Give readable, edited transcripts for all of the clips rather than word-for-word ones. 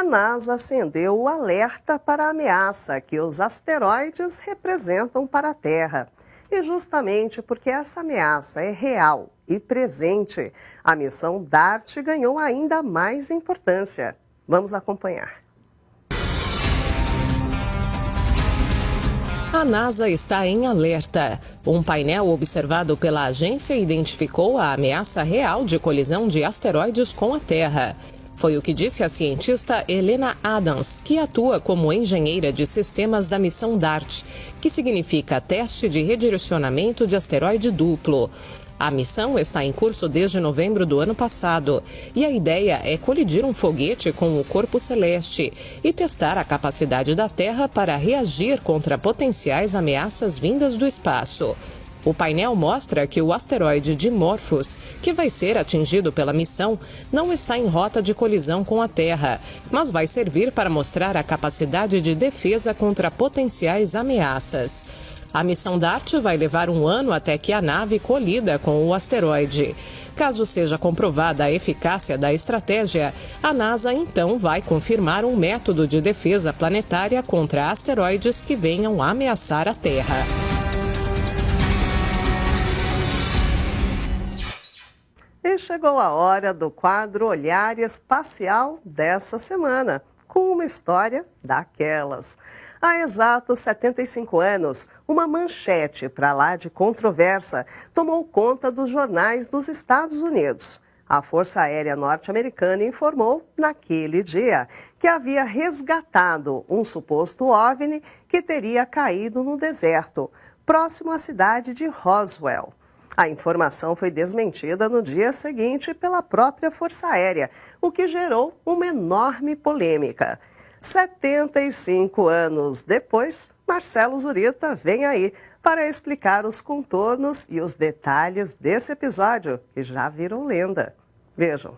A NASA acendeu o alerta para a ameaça que os asteroides representam para a Terra. E justamente porque essa ameaça é real e presente, a missão DART ganhou ainda mais importância. Vamos acompanhar. A NASA está em alerta. Um painel observado pela agência identificou a ameaça real de colisão de asteroides com a Terra. Foi o que disse a cientista Helena Adams, que atua como engenheira de sistemas da missão DART, que significa Teste de Redirecionamento de Asteroide Duplo. A missão está em curso desde novembro do ano passado e a ideia é colidir um foguete com o corpo celeste e testar a capacidade da Terra para reagir contra potenciais ameaças vindas do espaço. O painel mostra que o asteroide Dimorphos, que vai ser atingido pela missão, não está em rota de colisão com a Terra, mas vai servir para mostrar a capacidade de defesa contra potenciais ameaças. A missão DART vai levar um ano até que a nave colida com o asteroide. Caso seja comprovada a eficácia da estratégia, a NASA então vai confirmar um método de defesa planetária contra asteroides que venham ameaçar a Terra. E chegou a hora do quadro Olhar Espacial dessa semana, com uma história daquelas. Há exatos 75 anos, uma manchete para lá de controversa tomou conta dos jornais dos Estados Unidos. A Força Aérea Norte-Americana informou, naquele dia, que havia resgatado um suposto OVNI que teria caído no deserto, próximo à cidade de Roswell. A informação foi desmentida no dia seguinte pela própria Força Aérea, o que gerou uma enorme polêmica. 75 anos depois, Marcelo Zurita vem aí para explicar os contornos e os detalhes desse episódio, que já viram lenda. Vejam.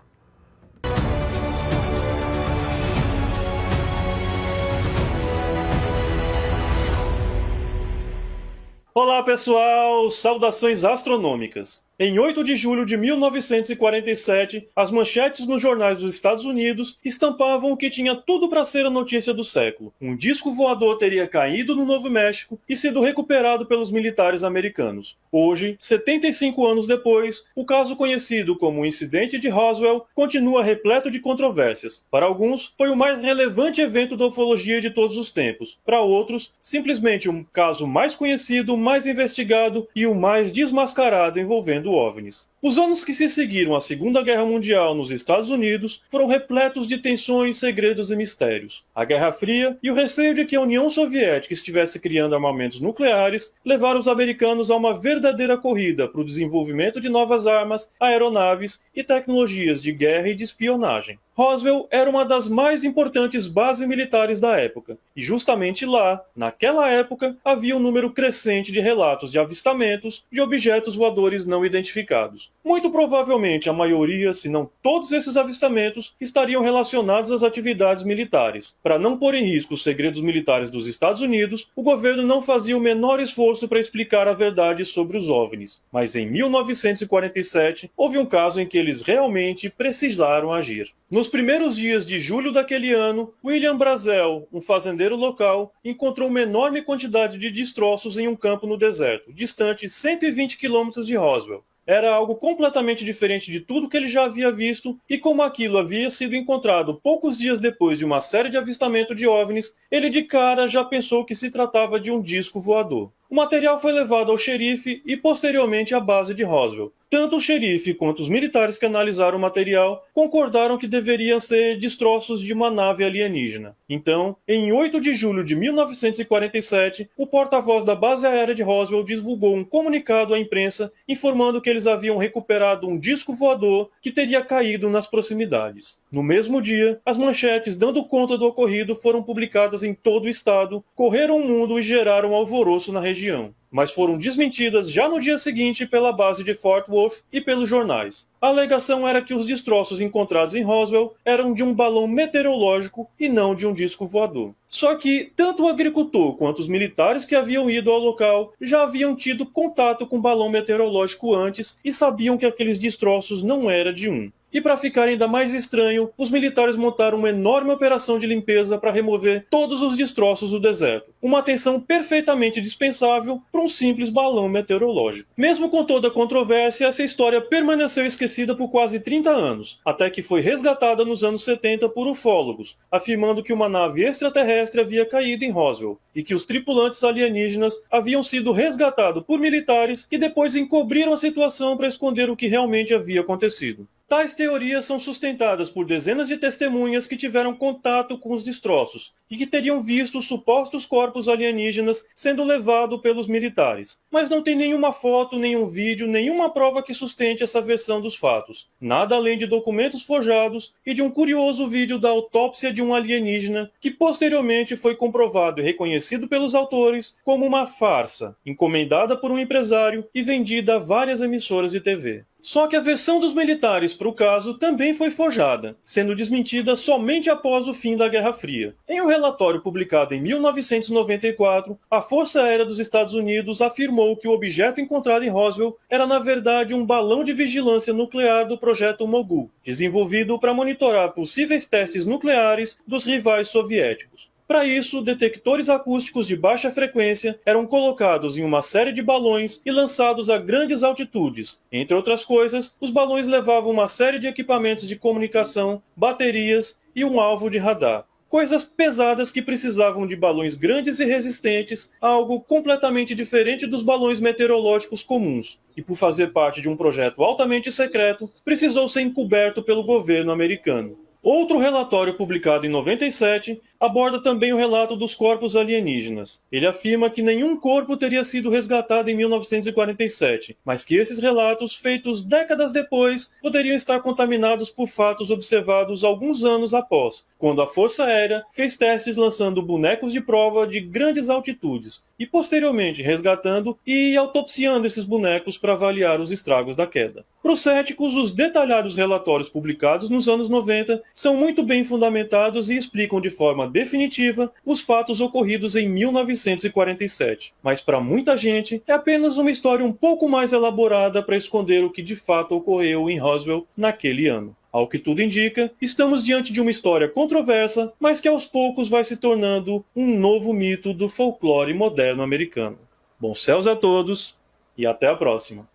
Olá pessoal, saudações astronômicas. Em 8 de julho de 1947, as manchetes nos jornais dos Estados Unidos estampavam o que tinha tudo para ser a notícia do século. Um disco voador teria caído no Novo México e sido recuperado pelos militares americanos. Hoje, 75 anos depois, o caso conhecido como o Incidente de Roswell continua repleto de controvérsias. Para alguns, foi o mais relevante evento da ufologia de todos os tempos. Para outros, simplesmente um caso mais conhecido, mais investigado e o mais desmascarado envolvendo OVNIs. Os anos que se seguiram à Segunda Guerra Mundial nos Estados Unidos foram repletos de tensões, segredos e mistérios. A Guerra Fria e o receio de que a União Soviética estivesse criando armamentos nucleares levaram os americanos a uma verdadeira corrida para o desenvolvimento de novas armas, aeronaves e tecnologias de guerra e de espionagem. Roswell era uma das mais importantes bases militares da época, e justamente lá, naquela época, havia um número crescente de relatos de avistamentos de objetos voadores não identificados. Muito provavelmente a maioria, se não todos esses avistamentos, estariam relacionados às atividades militares. Para não pôr em risco os segredos militares dos Estados Unidos, o governo não fazia o menor esforço para explicar a verdade sobre os OVNIs. Mas em 1947, houve um caso em que eles realmente precisaram agir. Nos primeiros dias de julho daquele ano, William Brazel, um fazendeiro local, encontrou uma enorme quantidade de destroços em um campo no deserto, distante 120 quilômetros de Roswell. Era algo completamente diferente de tudo que ele já havia visto, e como aquilo havia sido encontrado poucos dias depois de uma série de avistamentos de OVNIs, ele de cara já pensou que se tratava de um disco voador. O material foi levado ao xerife e posteriormente à base de Roswell. Tanto o xerife quanto os militares que analisaram o material concordaram que deveriam ser destroços de uma nave alienígena. Então, em 8 de julho de 1947, o porta-voz da base aérea de Roswell divulgou um comunicado à imprensa informando que eles haviam recuperado um disco voador que teria caído nas proximidades. No mesmo dia, as manchetes dando conta do ocorrido foram publicadas em todo o estado, correram o mundo e geraram alvoroço na região, mas foram desmentidas já no dia seguinte pela base de Fort Worth e pelos jornais. A alegação era que os destroços encontrados em Roswell eram de um balão meteorológico e não de um disco voador. Só que tanto o agricultor quanto os militares que haviam ido ao local já haviam tido contato com o balão meteorológico antes e sabiam que aqueles destroços não eram de um. E para ficar ainda mais estranho, os militares montaram uma enorme operação de limpeza para remover todos os destroços do deserto. Uma atenção perfeitamente dispensável para um simples balão meteorológico. Mesmo com toda a controvérsia, essa história permaneceu esquecida por quase 30 anos, até que foi resgatada nos anos 70 por ufólogos, afirmando que uma nave extraterrestre havia caído em Roswell e que os tripulantes alienígenas haviam sido resgatados por militares que depois encobriram a situação para esconder o que realmente havia acontecido. Tais teorias são sustentadas por dezenas de testemunhas que tiveram contato com os destroços e que teriam visto os supostos corpos alienígenas sendo levados pelos militares. Mas não tem nenhuma foto, nenhum vídeo, nenhuma prova que sustente essa versão dos fatos. Nada além de documentos forjados e de um curioso vídeo da autópsia de um alienígena que posteriormente foi comprovado e reconhecido pelos autores como uma farsa, encomendada por um empresário e vendida a várias emissoras de TV. Só que a versão dos militares para o caso também foi forjada, sendo desmentida somente após o fim da Guerra Fria. Em um relatório publicado em 1994, a Força Aérea dos Estados Unidos afirmou que o objeto encontrado em Roswell era na verdade um balão de vigilância nuclear do projeto Mogul, desenvolvido para monitorar possíveis testes nucleares dos rivais soviéticos. Para isso, detectores acústicos de baixa frequência eram colocados em uma série de balões e lançados a grandes altitudes. Entre outras coisas, os balões levavam uma série de equipamentos de comunicação, baterias e um alvo de radar. Coisas pesadas que precisavam de balões grandes e resistentes, algo completamente diferente dos balões meteorológicos comuns. E por fazer parte de um projeto altamente secreto, precisou ser encoberto pelo governo americano. Outro relatório publicado em 97 aborda também o relato dos corpos alienígenas. Ele afirma que nenhum corpo teria sido resgatado em 1947, mas que esses relatos, feitos décadas depois, poderiam estar contaminados por fatos observados alguns anos após, quando a Força Aérea fez testes lançando bonecos de prova de grandes altitudes e posteriormente resgatando e autopsiando esses bonecos para avaliar os estragos da queda. Para os céticos, os detalhados relatórios publicados nos anos 90 são muito bem fundamentados e explicam de forma definitiva os fatos ocorridos em 1947. Mas para muita gente, é apenas uma história um pouco mais elaborada para esconder o que de fato ocorreu em Roswell naquele ano. Ao que tudo indica, estamos diante de uma história controversa, mas que aos poucos vai se tornando um novo mito do folclore moderno americano. Bons céus a todos e até a próxima!